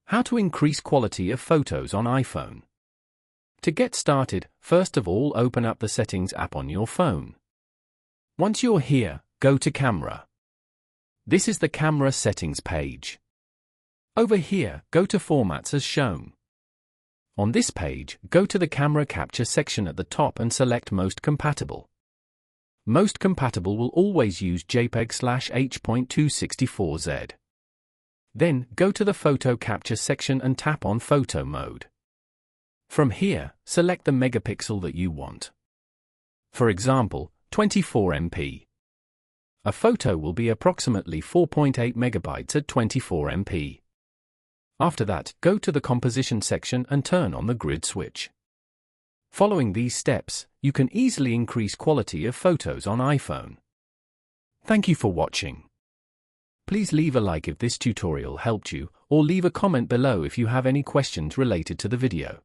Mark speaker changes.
Speaker 1: How to increase quality of photos on iPhone. To get started, first of all open up the Settings app on your phone. Once you're here, go to Camera. This is the Camera Settings page. Over here, go to Formats as shown. On this page, go to the Camera Capture section at the top and select Most Compatible. Most Compatible will always use JPEG/H.264Z. Then, go to the Photo Capture section and tap on Photo Mode. From here, select the megapixel that you want. For example, 24 MP. A photo will be approximately 4.8 megabytes at 24 MP. After that, go to the Composition section and turn on the grid switch. Following these steps, you can easily increase quality of photos on iPhone. Thank you for watching. Please leave a like if this tutorial helped you, or leave a comment below if you have any questions related to the video.